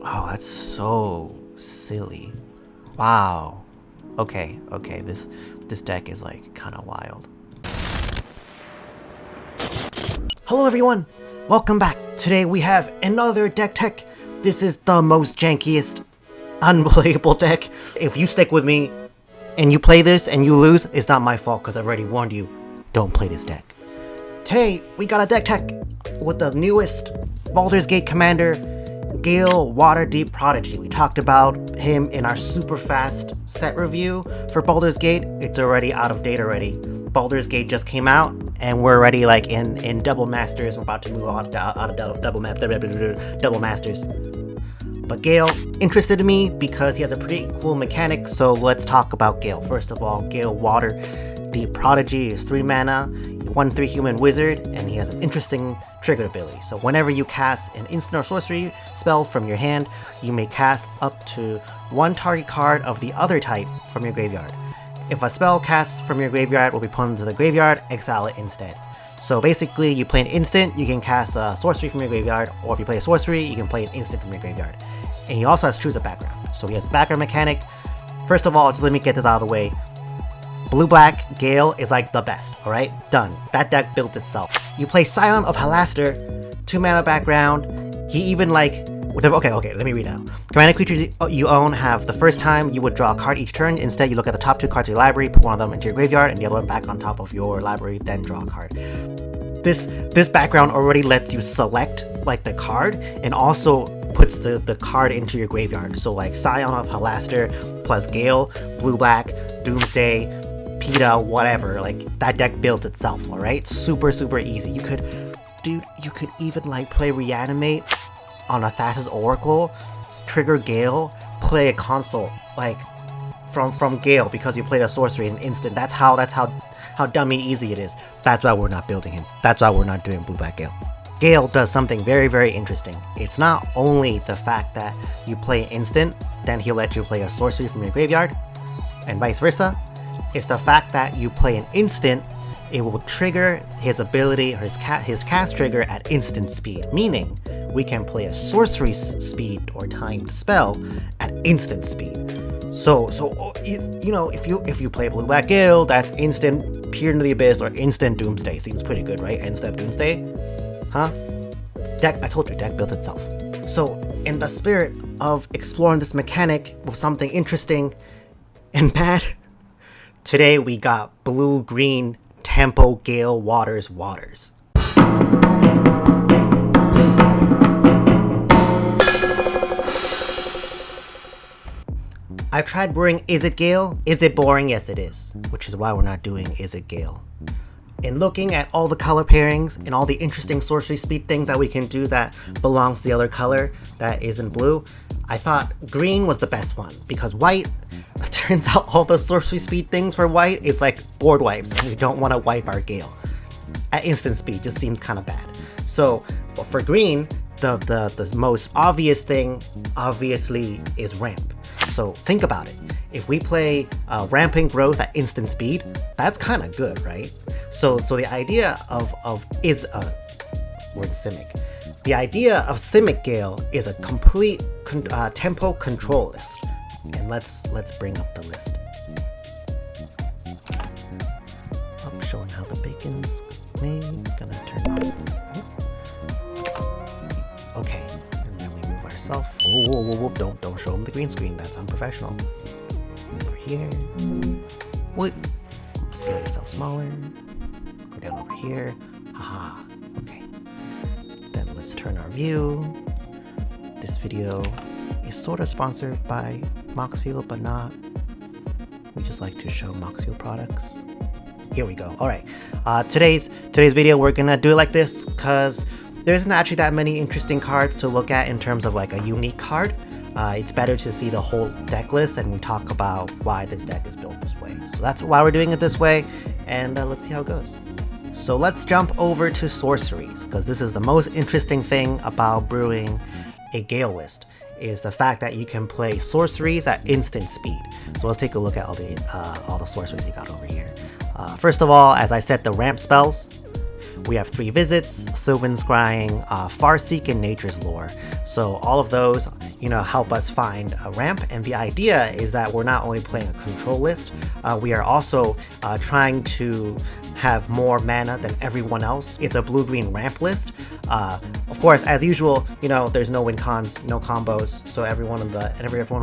Oh, that's so silly. Wow. Okay, this deck is like kind of wild. Hello everyone, welcome back. Today we have another deck tech. This is the most jankiest, unplayable deck. If you stick with me and you play this and you lose, it's not my fault because I've already warned you. Don't play this deck. Today we got a deck tech with the newest Baldur's Gate commander, Gale, Waterdeep Prodigy. We talked about him in our super fast set review for Baldur's Gate. It's already out of date already. Baldur's Gate just came out, and we're already like in Double Masters. We're about to move out of Double Masters. But Gale interested in me because he has a pretty cool mechanic, so let's talk about Gale. First of all, Gale Waterdeep Prodigy is 3 mana, 1/3 human wizard, and he has an interesting trigger ability. So whenever you cast an instant or sorcery spell from your hand, you may cast up to 1 target card of the other type from your graveyard. If a spell cast from your graveyard will be put into the graveyard, exile it instead. So basically, you play an instant, you can cast a sorcery from your graveyard, or if you play a sorcery, you can play an instant from your graveyard. And he also has choose a background. So he has a background mechanic. First of all, just let me get this out of the way. Blue-black Gale is like the best, alright? Done. That deck built itself. You play Scion of Halaster, 2 mana background. He even like... Okay, let me read out. Commander creatures you own have the first time you would draw a card each turn. Instead, you look at the top 2 cards of your library, put one of them into your graveyard, and the other one back on top of your library, then draw a card. This background already lets you select like the card, and also puts the card into your graveyard. So like Scion of Halaster plus Gale, blue-black, Doomsday, PETA, whatever, like that deck built itself, alright? Super easy. You could even like play Reanimate on a Thassa's Oracle, trigger Gale, play a console like from Gale because you played a sorcery in an instant. That's how dummy easy it is. That's why we're not building him. That's why we're not doing blue-black Gale. Gale does something very interesting. It's not only the fact that you play an instant, then he'll let you play a sorcery from your graveyard, and vice versa. It's the fact that you play an instant, it will trigger his ability, or his cast trigger at instant speed, meaning we can play a sorcery speed or timed spell at instant speed. So you know, if you play Blue-Black Gale, that's instant Peer into the Abyss or instant Doomsday. Seems pretty good, right? End step Doomsday, huh? I told you, deck built itself. So in the spirit of exploring this mechanic with something interesting and bad, today we got blue-green Tempo Gale Waters. I've tried brewing Is It Gale? Is it boring? Yes it is, which is why we're not doing Is It Gale. In looking at all the color pairings and all the interesting sorcery speed things that we can do that belongs to the other color that isn't blue, I thought green was the best one, because white, it turns out all the sorcery speed things for white is like board wipes, and we don't want to wipe our Gale at instant speed. Just seems kind of bad. So for green, the most obvious thing obviously is ramp. So think about it. If we play ramping growth at instant speed, that's kind of good, right? So the idea of word Simic. The idea of Simic Gale is a complete tempo control list. And let's bring up the list. I'm showing how the bacon's made. Gonna turn on. Okay, and then we move ourselves. Whoa, don't show him the green screen. That's unprofessional. Over here. Wait. Scale yourself smaller. Go down over here. Haha. Okay. Then let's turn our view. This video is sort of sponsored by Moxfield, but not. We just like to show Moxfield products. Here we go. All right. Today's video, we're gonna do it like this because there isn't actually that many interesting cards to look at in terms of like a unique card. It's better to see the whole deck list, and we talk about why this deck is built this way. So that's why we're doing it this way, and let's see how it goes. So let's jump over to sorceries, because this is the most interesting thing about brewing a Gale list, is the fact that you can play sorceries at instant speed. So let's take a look at all the sorceries you got over here. First of all, as I said, the ramp spells. We have 3 visits, Sylvan Scrying, Farseek, and Nature's Lore. So all of those, help us find a ramp. And the idea is that we're not only playing a control list, we are also trying to have more mana than everyone else. It's a blue-green ramp list. Of course, as usual, there's no win cons, no combos. So everyone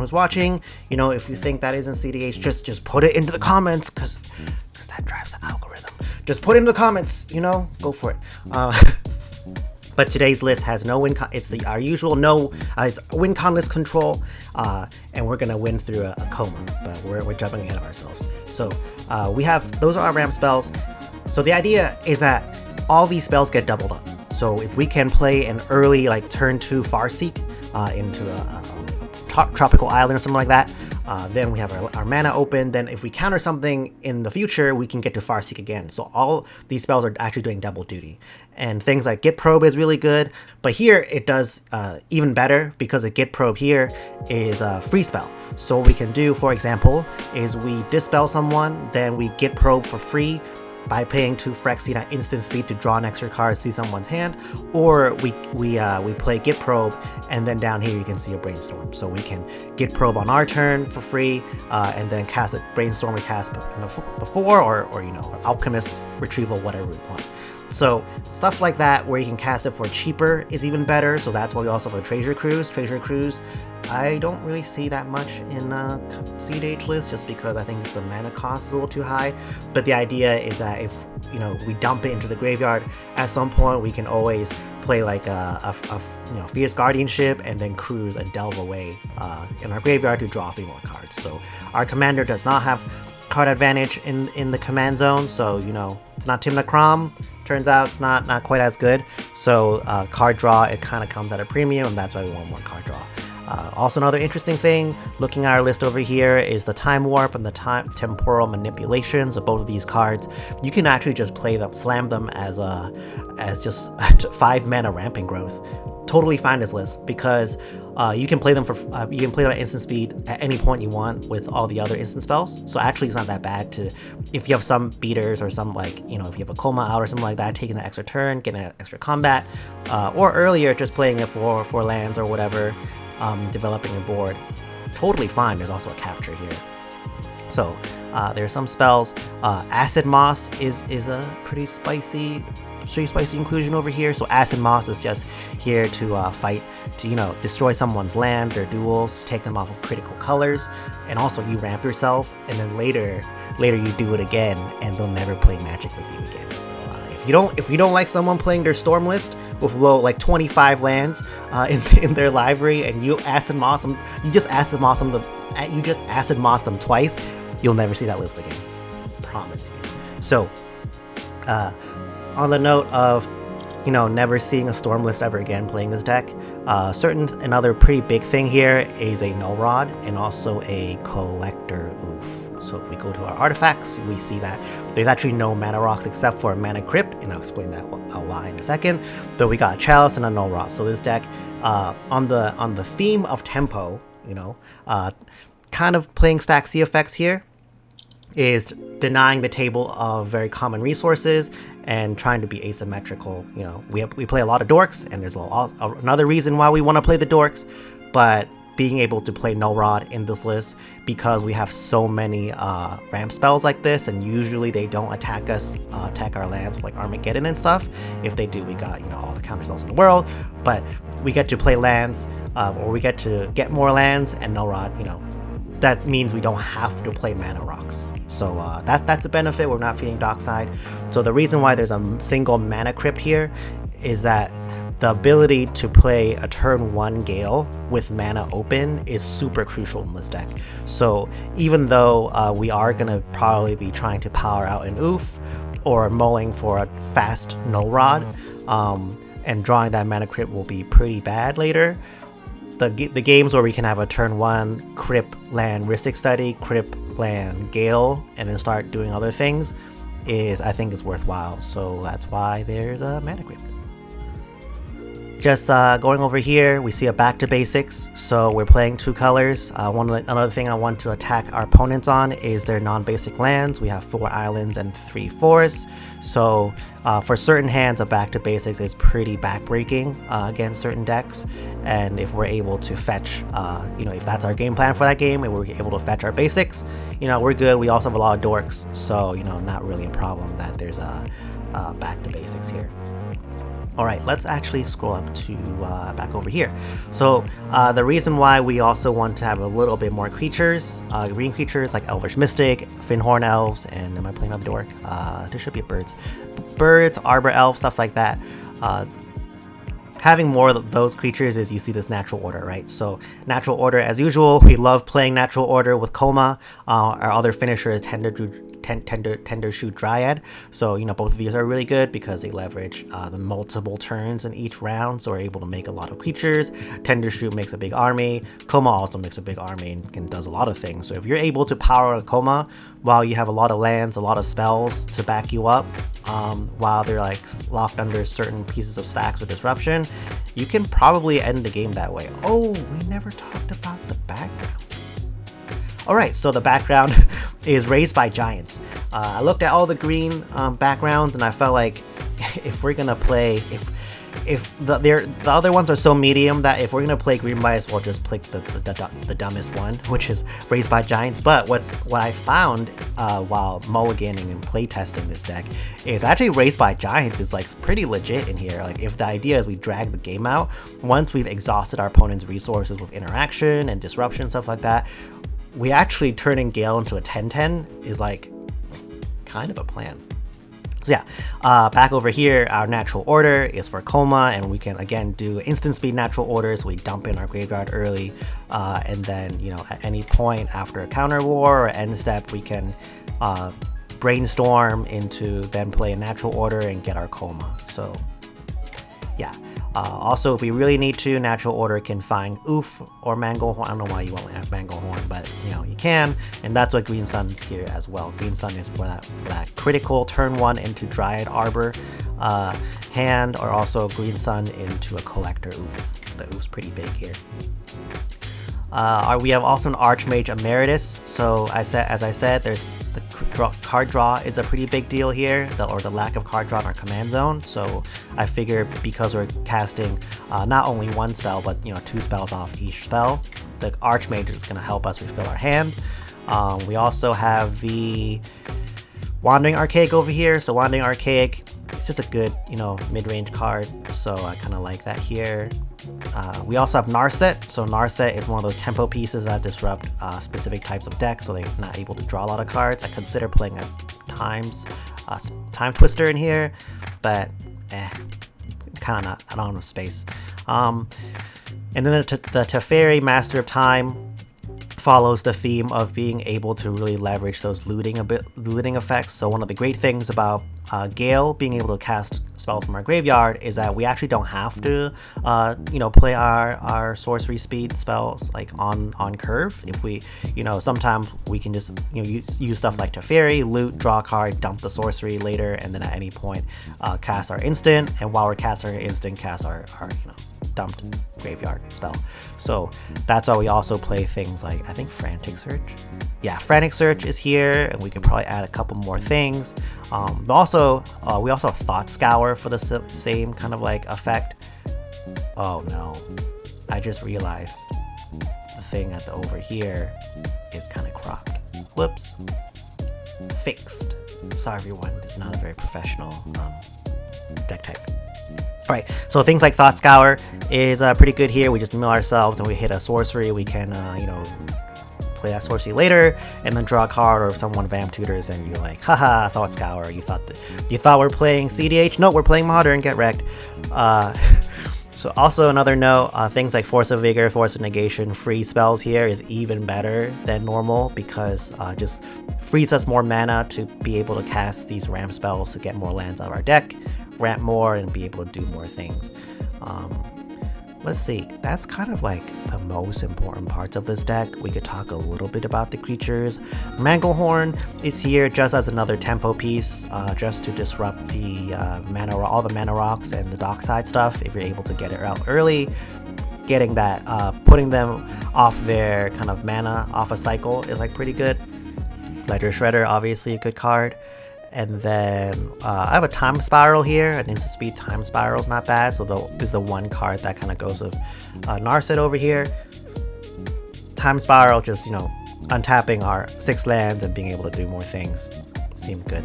who's watching, if you think that isn't CDH, just put it into the comments, because that drives the algorithm. Just put it in the comments, go for it. But today's list has no win con. It's our usual it's win con list control, and we're gonna win through a coma, but we're jumping ahead of ourselves. So those are our ramp spells. So the idea is that all these spells get doubled up. So if we can play an early turn 2 Farseek into a tropical island or something like that, then we have our mana open. Then if we counter something in the future, we can get to Farseek again. So all these spells are actually doing double duty. And things like Git Probe is really good, but here it does even better, because a Git Probe here is a free spell. So what we can do, for example, is we dispel someone, then we Git Probe for free by paying 2 Phyrexia at instant speed to draw an extra card, see someone's hand, or we play Git Probe, and then down here you can see a Brainstorm. So we can Git Probe on our turn for free, and then cast a Brainstorm we cast before, or Alchemist Retrieval, whatever we want. So stuff like that where you can cast it for cheaper is even better. So that's why we also have a Treasure Cruise. Treasure Cruise, I don't really see that much in CDH list, just because I think the mana cost is a little too high. But the idea is that if we dump it into the graveyard, at some point we can always play a Fierce Guardianship, and then cruise and delve away in our graveyard to draw 3 more cards. So our commander does not have card advantage in the command zone, so it's not Tim the Crom. Turns out it's not quite as good. So card draw, it kind of comes at a premium, and that's why we want more card draw. Also, another interesting thing looking at our list over here is the Time Warp and the Temporal Manipulations of both of these cards. You can actually just play them, slam them as just 5 mana Ramping Growth. Totally fine this list, because you can play them at instant speed at any point you want with all the other instant spells. So actually it's not that bad if you have some beaters or some if you have a coma out or something like that, taking an extra turn, getting an extra combat, or earlier just playing it for lands or whatever, developing a board. Totally fine. There's also a capture here. So there's some spells. Acid Moss is a pretty spicy inclusion over here. So Acid Moss is just here to fight, to destroy someone's land, their duels, take them off of critical colors, and also you ramp yourself, and then later you do it again, and they'll never play Magic with you again. So if you don't like someone playing their Storm list with low 25 lands in their library, and you Acid Moss them, you just Acid Moss them twice, you'll never see that list again. Promise you. So on the note of never seeing a Storm list ever again playing this deck, another pretty big thing here is a Null Rod and also a Collector Oof. So if we go to our artifacts, we see that there's actually no Mana Rocks except for a Mana Crypt, and I'll explain that why in a second. But we got a Chalice and a Null Rod. So this deck, on the theme of tempo, kind of playing stack C effects here, is denying the table of very common resources and trying to be asymmetrical. We play a lot of dorks, and there's another reason why we want to play the dorks, but being able to play Null Rod in this list, because we have so many ramp spells like this, and usually they don't attack our lands with Armageddon and stuff. If they do, we got all the counter spells in the world, but we get to play lands, or we get to get more lands, and Null Rod, that means we don't have to play Mana Rocks. So that's a benefit. We're not feeding Dockside. So the reason why there's a single Mana Crypt here is that the ability to play a turn 1 Gale with mana open is super crucial in this deck. So even though we are going to probably be trying to power out an Oof or mulling for a fast Null Rod, and drawing that Mana Crypt will be pretty bad later, the games where we can have a turn 1 Crypt land Rhystic Study, Crypt land Gale, and then start doing other things I think is worthwhile. So that's why there's a Mana Crypt. just going over here, we see a back to basics. So we're playing 2 colors. Another thing I want to attack our opponents on is their non-basic lands. We have 4 islands and 3 forests. So for certain hands, a back to basics is pretty backbreaking against certain decks. And if we're able to fetch, if that's our game plan for that game, and we're able to fetch our basics, we're good. We also have a lot of dorks, so not really a problem that there's a back to basics here. Alright, let's actually scroll up to back over here. So the reason why we also want to have a little bit more creatures, green creatures like Elvish Mystic, Finhorn Elves, and am I playing another dork? There should be birds, Arbor Elf, stuff like that. Having more of those creatures is you see this natural order, right? So natural order, as usual, we love playing natural order with Koma. Our other finisher is Tender Shoot Dryad. So both of these are really good because they leverage the multiple turns in each round, so we're able to make a lot of creatures. Tender Shoot makes a big army. Koma also makes a big army and does a lot of things. So if you're able to power a Koma while you have a lot of lands, a lot of spells to back you up, while they're like locked under certain pieces of stacks or disruption, you can probably end the game that way. Oh, we never talked about the background. Alright, so the background is Raised by Giants. I looked at all the green backgrounds and I felt like if we're gonna play, if the other ones are so medium that if we're gonna play green, might as well just pick the dumbest one, which is Raised by Giants. But what I found while mulliganing and playtesting this deck is actually Raised by Giants is like pretty legit in here. Like if the idea is we drag the game out, once we've exhausted our opponent's resources with interaction and disruption, stuff like that, we actually turning Gale into a 10-10 is like kind of a plan. So yeah, back over here, our natural order is for Koma, and we can again do instant speed natural order, so we dump in our graveyard early, and then at any point after a counter war or end step, we can brainstorm into then play a natural order and get our Koma. So yeah. Also, if we really need to, natural order can find Oof or Manglehorn. I don't know why you won't have Manglehorn, but you can, and that's what Green Sun's here as well. Green Sun is for that critical turn 1 into Dryad Arbor hand, or also Green Sun into a Collector Oof. The Oof's pretty big here. We have also an Archmage Emeritus. So as I said, there's the card draw is a pretty big deal here, or the lack of card draw in our command zone. So I figure because we're casting not only 1 spell, but 2 spells off each spell, the Archmage is going to help us refill our hand. We also have the Wandering Archaic over here. So Wandering Archaic, it's just a good mid-range card, so I kind of like that here. We also have Narset. So Narset is one of those tempo pieces that disrupt specific types of decks, so they're not able to draw a lot of cards. I consider playing a Time Twister in here, but kind of not. I don't have space. And then the Teferi, Master of Time, follows the theme of being able to really leverage those looting effects. So one of the great things about Gale being able to cast spells from our graveyard is that we actually don't have to play our sorcery speed spells like on curve. If we sometimes we can just use stuff like Teferi, loot, draw a card, dump the sorcery later, and then at any point cast our instant, and while we're casting our instant, cast our dumped graveyard spell. So that's why we also play things like, I think, Frantic Search. Yeah, Frantic Search is here, and we can probably add a couple more things. But also, we also have Thought Scour for the same kind of like effect. Oh no, I just realized the thing over here is kind of cropped. Whoops. Fixed. Sorry everyone, this is not a very professional deck type. Alright, so things like Thought Scour is pretty good here. We just mill ourselves and we hit a sorcery. We can, play that sorcery later and then draw a card, or if someone vamp tutors and you're like, haha, Thought Scour. You thought we're playing CDH? No, we're playing Modern. Get wrecked. So also another note, things like Force of Vigor, Force of Negation, free spells here is even better than normal because just frees us more mana to be able to cast these ramp spells to get more lands out of our deck, ramp more, and be able to do more things. let's see, that's kind of like the most important parts of this deck. We could talk a little bit about the creatures. Manglehorn is here just as another tempo piece, just to disrupt the all the mana rocks and the dockside stuff. If you're able to get it out early, getting that, putting them off their kind of mana off a cycle is like pretty good. Ledger Shredder, obviously a good card. And then I have a Time Spiral here. An instant speed Time Spiral is not bad. So this is the one card that kind of goes with Narset over here. Time Spiral, just, you know, untapping our 6 lands and being able to do more things seemed good.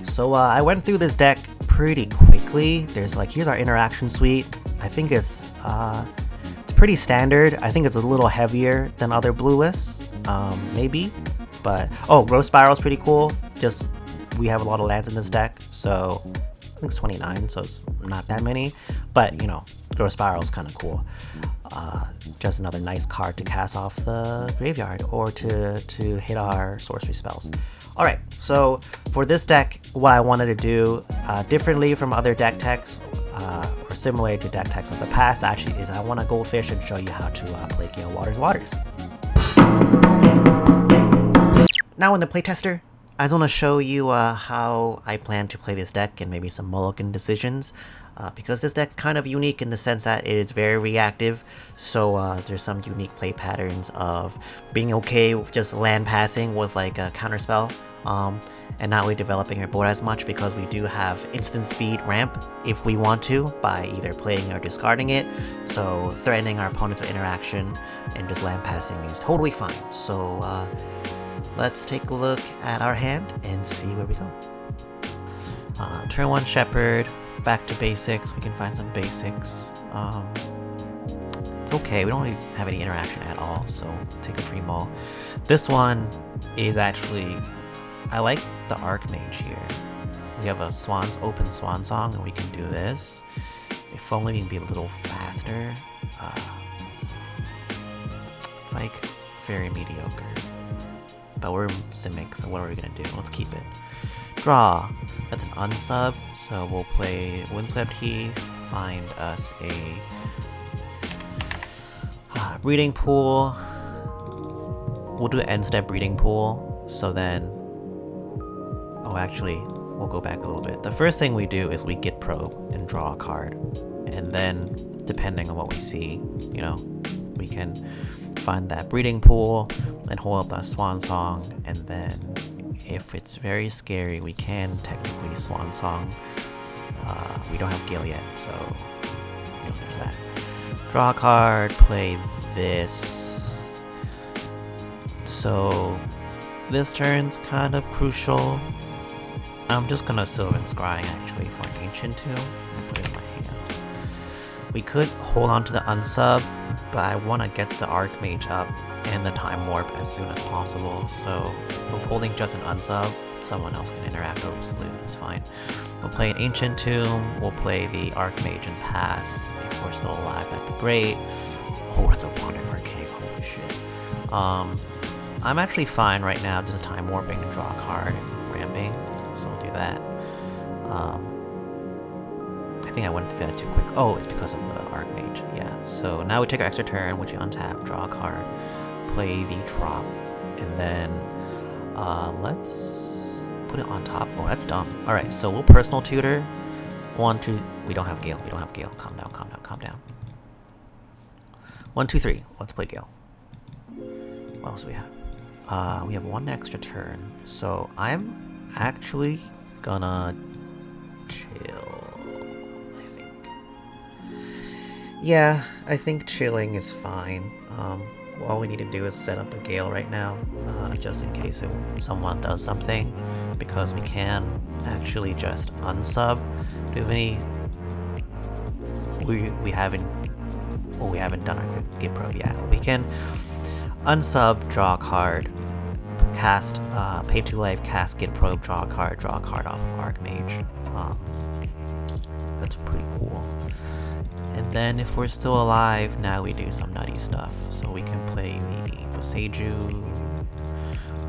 So I went through this deck pretty quickly. There's like, here's our interaction suite. I think it's pretty standard. I think it's a little heavier than other blue lists, maybe. But oh, Growth Spiral is pretty cool. Just, we have a lot of lands in this deck, so I think it's 29, so it's not that many. But you know, Growth Spiral is kind of cool. Just another nice card to cast off the graveyard or to hit our sorcery spells. All right, so for this deck, what I wanted to do differently from other deck techs, or similar to deck techs of the past, actually, is I want to goldfish and show you how to play Gale Waters. Now in the playtester, I just want to show you how I plan to play this deck and maybe some mulligan decisions, because this deck's kind of unique in the sense that it is very reactive. So there's some unique play patterns of being okay with just land passing with like a counterspell, and not really developing your board as much, because we do have instant speed ramp if we want to by either playing or discarding it. So threatening our opponents with interaction and just land passing is totally fine. So let's take a look at our hand and see where we go. Turn 1 Shepherd, back to basics. We can find some basics. It's okay, we don't really have any interaction at all, so take a free ball. This one is actually, I like the Archmage here. We have a open Swan Song, and we can do this. If only we can be a little faster. It's like very mediocre. But we're Simic, so what are we gonna do? Let's keep it. Draw. That's an unsub, so we'll play Windswept Heath, find us a breeding pool. We'll do an end step breeding pool, so then... Oh, actually, we'll go back a little bit. The first thing we do is we Git Probe and draw a card. And then, depending on what we see, you know, we can find that breeding pool and hold up that Swan Song, and then if it's very scary, we can technically Swan Song. We don't have Gale yet, so you know, there's that. Draw a card, play this. So this turn's kind of crucial. I'm just gonna Sylvan Scrying actually for an Ancient Tomb and put it in my hand. We could hold on to the unsub, but I want to get the Archmage up and the Time Warp as soon as possible, so with holding just an unsub, someone else can interact over sleeves, it's fine. We'll play an Ancient Tomb, we'll play the Archmage and pass. If we're still alive, that'd be great. Oh, it's a Wandering Arcade, holy shit. I'm actually fine right now just Time Warping to draw a card and ramping, so we'll do that. I think I went through that too quick. Oh, it's because of the Archmage. Yeah, so now we take our extra turn, which you untap, draw a card, play the drop, and then let's put it on top. Oh, that's dumb. Alright, so we'll Personal Tutor. 1, 2, we don't have Gale, Calm down, calm down, calm down. 1, 2, 3, let's play Gale. What else do we have? We have 1 extra turn, so I'm actually gonna chill. Yeah, I think chilling is fine. All we need to do is set up a Gale right now, just in case someone does something, because we can actually just unsub. Do we have any... We haven't done our Git Probe yet. We can unsub, draw a card, cast, pay 2 life, cast Git Probe, draw a card off of Archmage. That's pretty cool. And then if we're still alive, now we do some nutty stuff. So we can play the Boseiju.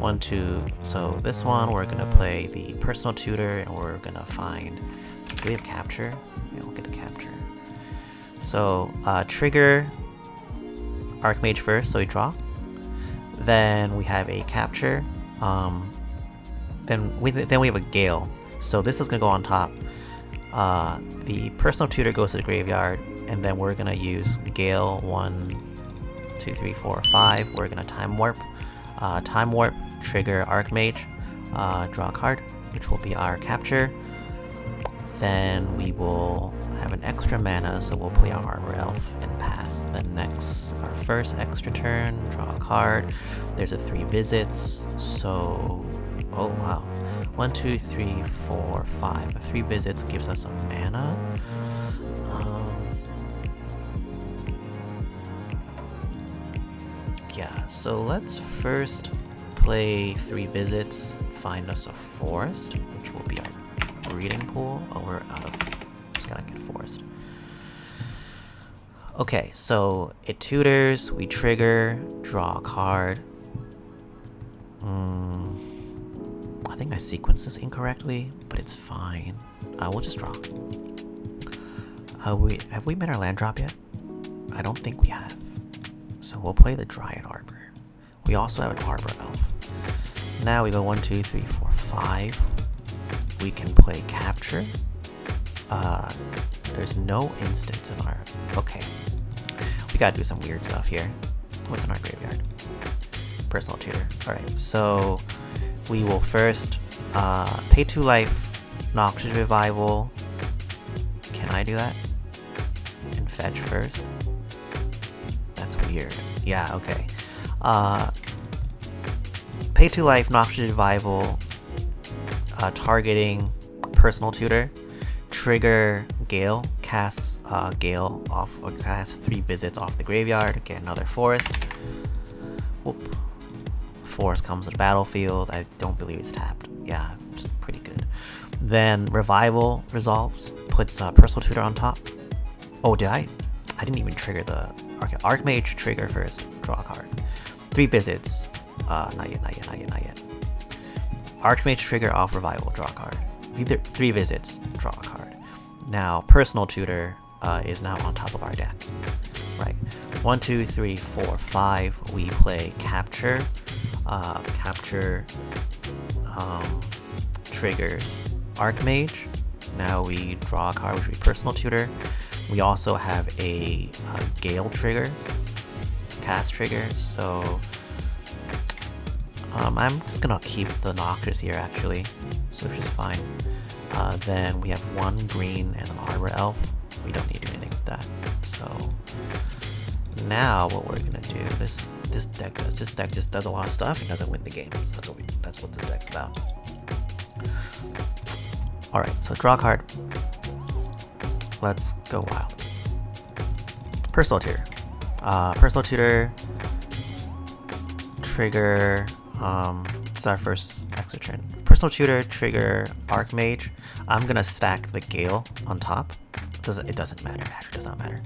1, 2. So this one, we're gonna play the Personal Tutor, and we're gonna find... Do we have Capture? Yeah, we'll get a Capture. So trigger Archmage first, so we draw. Then we have a capture. Then we have a Gale. So this is gonna go on top. The personal tutor goes to the graveyard, and then we're gonna use Gale 1, 2, 3, 4, 5. We're gonna time warp. Time warp, trigger Archmage, draw a card, which will be our capture. Then we will have an extra mana, so we'll play our Arbor Elf and pass. Then next, our first extra turn, draw a card. There's a 3 visits, so... oh wow. 1, 2, 3, 4, 5. 3 visits gives us a mana. Yeah, so let's first play 3 visits, find us a forest, which will be our breeding pool. Oh, we're out of... just gotta get forest. Okay, so it tutors, we trigger, draw a card. I think I sequenced this incorrectly, but it's fine. We'll just draw. Have we made our land drop yet? I don't think we have. So we'll play the Dryad Arbor. We also have an Arbor Elf. Now we go 1, 2, 3, 4, 5. We can play capture. There's no instance in our... okay. We gotta do some weird stuff here. What's in our graveyard? Personal tutor. Alright, so we will first pay 2 life, Noxious Revival. Can I do that? And fetch first? That's weird. Yeah, okay. Pay 2 life, Noxious Revival, targeting personal tutor, trigger Gale, cast Gale off, or cast 3 visits off the graveyard, get another forest. Whoop. Forest comes to the battlefield. I don't believe it's tapped. Yeah, it's pretty good. Then revival resolves, puts personal tutor on top. Oh, did I didn't even trigger the... okay, Archmage trigger first, draw a card. 3 visits. Not yet. Archmage trigger off revival, draw a card. Either 3 visits, draw a card. Now, personal tutor is now on top of our deck. Right. 1, 2, 3, 4, 5. We play capture. Capture triggers Archmage. Now we draw a card, which would be personal tutor. We also have a Gale trigger, cast trigger, so I'm just gonna keep the Noxious here actually, so which is fine. Then we have 1 green and an Arbor Elf. We don't need to do anything with that. So now what we're gonna do, this deck just does a lot of stuff. It doesn't win the game. So that's what this deck's about. All right, so draw a card. Let's go wild. Personal tutor. Personal tutor. Trigger. It's our first extra turn. Personal tutor, trigger Archmage. I'm gonna stack the Gale on top. It doesn't matter. Actually, does not matter.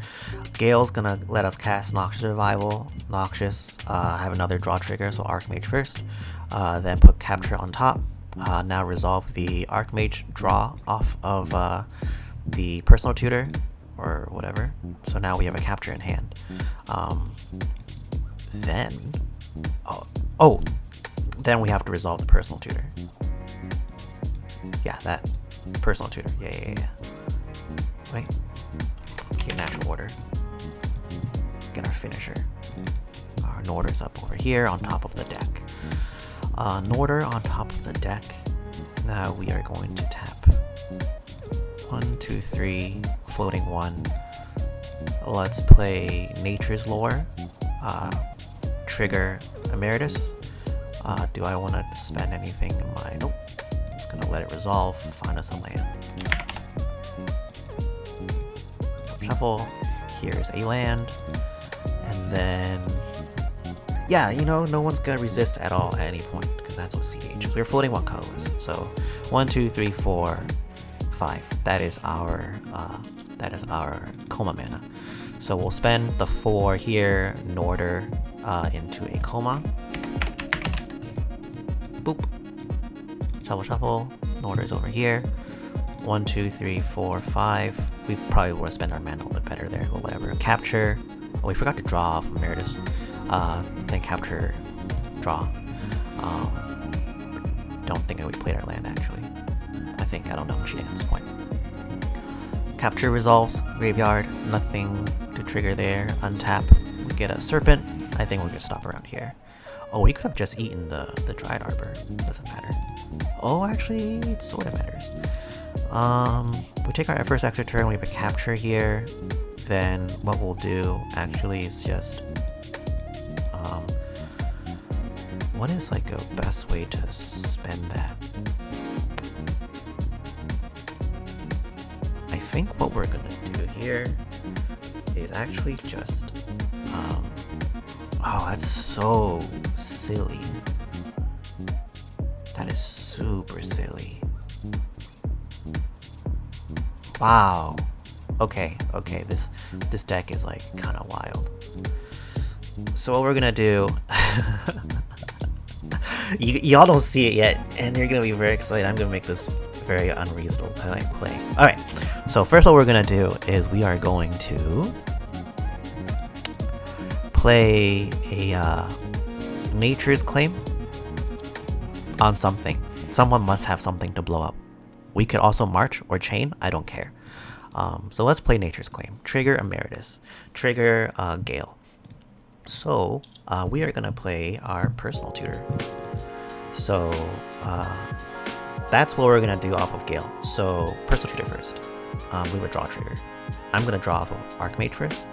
Gale's gonna let us cast Noxious Revival. Noxious. Have another draw trigger, so Archmage first. Then put capture on top. Now resolve the Archmage draw off of the personal tutor or whatever. So now we have a capture in hand. Then we have to resolve the personal tutor. Yeah, that personal tutor. Yeah. Wait. Get natural order. Get our finisher. Our Norder's up over here on top of the deck. Norder on top of the deck. Now we are going to tap 1, 2, 3, floating 1. Let's play Nature's Lore. Trigger Emeritus. Do I want to spend anything in my... nope. I'm just going to let it resolve, find us a land. Shuffle. Here's a land. And then... yeah, you know, no one's going to resist at all at any point, because that's what CH is. We're floating 1 colorless. So 1, 2, 3, 4, 5. That is our Coma mana. So we'll spend the 4 here, Norder into a Coma. Boop. Shuffle, shuffle. Norder's over here. 1, 2, 3, 4, 5. we probably would have spent our mana a little bit better there, but whatever. Capture. Oh, we forgot to draw off Emeritus. Then capture, draw. Don't think we played our land actually. I don't know. I'm cheating at this point. Capture resolves, graveyard, nothing to trigger there. Untap, we get a serpent. I think we'll just stop around here. Oh, we could have just eaten the Dryad Arbor. Doesn't matter. Oh, actually, it sort of matters. We take our first extra turn, we have a capture here. Then what we'll do actually is just what is like a best way to spend that? I think what we're gonna do here is actually just oh, that's so silly. That is super silly. Wow. Okay, this deck is like kind of wild. So what we're gonna do, y'all don't see it yet, and you're gonna be very excited. I'm gonna make this very unreasonable play. All right. So first, what we're gonna do is we are going to play a Nature's Claim on something. Someone must have something to blow up. We could also march or chain. I don't care. So let's play Nature's Claim. Trigger Emeritus. Trigger Gale. So we are gonna play our personal tutor. So that's what we're gonna do off of Gale. So personal tutor first. We would draw trigger. I'm gonna draw off of Archmage first.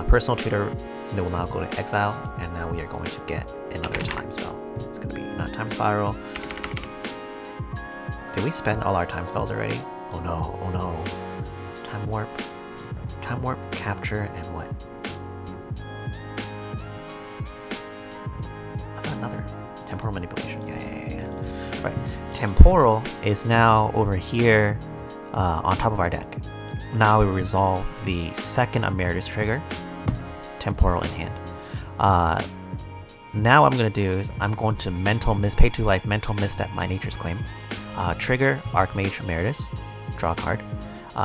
Personal tutor will now go to exile, and now we are going to get another time spell. It's gonna be not time spiral. Did we spend all our time spells already? Oh no, oh no. Time warp, capture, and what? I thought another temporal manipulation. Yeah. Right. Temporal is now over here on top of our deck. Now we resolve the second Emeritus trigger, temporal in hand. Now what I'm gonna do is I'm going to pay 2 life, mental misstep my Nature's Claim. Trigger Archmage Emeritus, draw a card.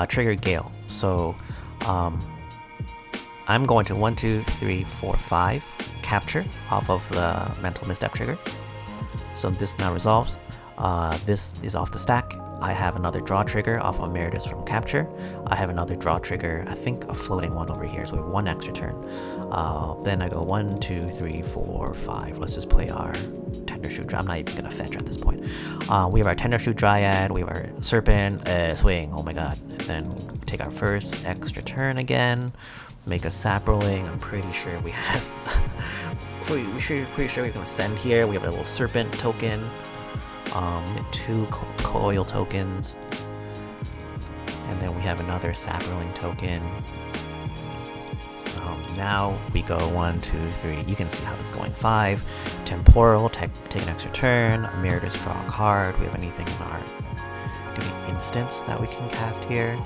Trigger Gale. So I'm going to 1, 2, 3, 4, 5 capture off of the mental misstep trigger. So this now resolves. This is off the stack. I have another draw trigger off of Emeritus from capture. I have another draw trigger, I think a floating one over here, so we have 1 extra turn. Then I go 1, 2, 3, 4, 5. Let's just play our Tendershoot Dryad. I'm not even gonna fetch at this point. We have our Tendershoot Dryad, we have our Serpent, Swing, oh my god. And then take our first extra turn again, make a sap rolling. I'm pretty sure we have pretty sure we can send here. We have a little Serpent token. 2 coil tokens, and then we have another sap rolling token. Now we go 1, 2, 3. You can see how this is going. 5 temporal, take an extra turn. Emeritus, draw a card. We have anything in our instance that we can cast here?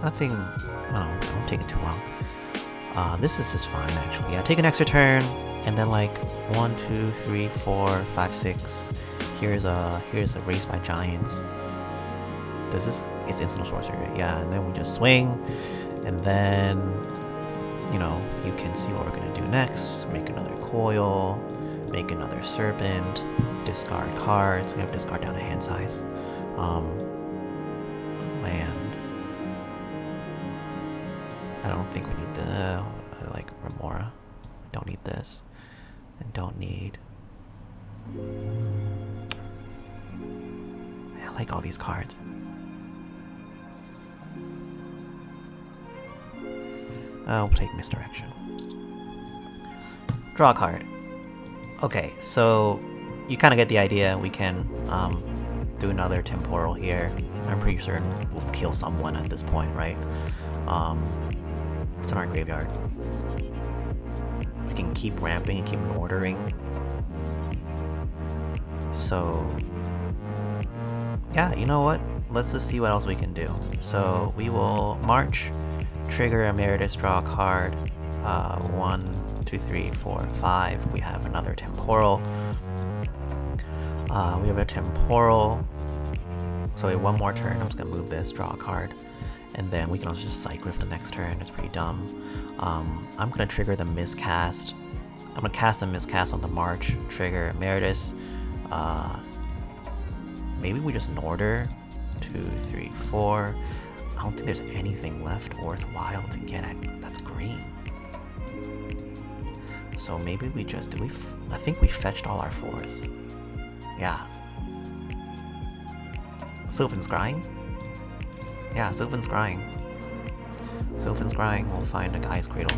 Nothing. Oh, I'm taking too long. This is just fine actually. Yeah, take an extra turn. And then like 1, 2, 3, 4, 5, 6. Here's a Race by Giants. It's instant sorcery, yeah. And then we just swing, and then you can see what we're gonna do next. Make another coil, make another serpent, discard cards. We have discard down to hand size. Land. I don't think we need the like Remora. Don't need this. And don't need. I like all these cards. I'll take Misdirection. Draw a card. Okay, so you kind of get the idea. We can do another temporal here. I'm pretty certain we'll kill someone at this point, right? It's in our graveyard. We can keep ramping and keep ordering. So yeah, you know what? Let's just see what else we can do. So we will march, trigger Emeritus, draw a card. 1, 2, 3, 4, 5. We have another temporal. We have a temporal. So in one more turn, I'm just gonna move this, draw a card, and then we can also just Psych Rift the next turn. It's pretty dumb. I'm gonna trigger the miscast. I'm gonna cast a miscast on the March, trigger Emeritus. Maybe we just Norder. 2, 3, 4. I don't think there's anything left worthwhile to get at that's green. So maybe we just I think we fetched all our 4s. Yeah. Sylvan Scrying? Yeah, Sylvan Scrying. Sylvan Scrying, we'll find a guy's cradle.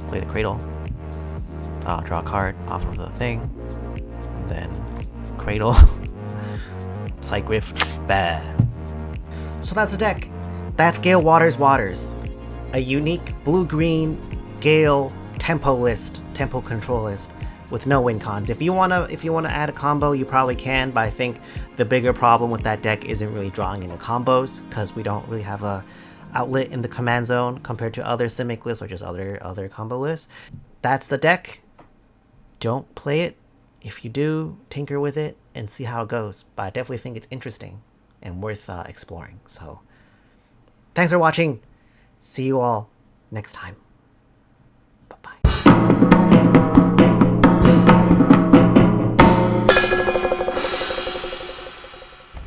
Play the cradle. Draw a card off of the thing. Then cradle. Psych Rift. Bad. So that's the deck. That's Gale Waters. A unique blue-green Gale tempo list, tempo control list with no win cons. If you wanna add a combo, you probably can, but I think the bigger problem with that deck isn't really drawing into combos, because we don't really have a outlet in the command zone compared to other Simic lists or just other combo lists. That's the deck. Don't play it. If you do, tinker with it and see how it goes. But I definitely think it's interesting and worth exploring. So thanks for watching. See you all next time.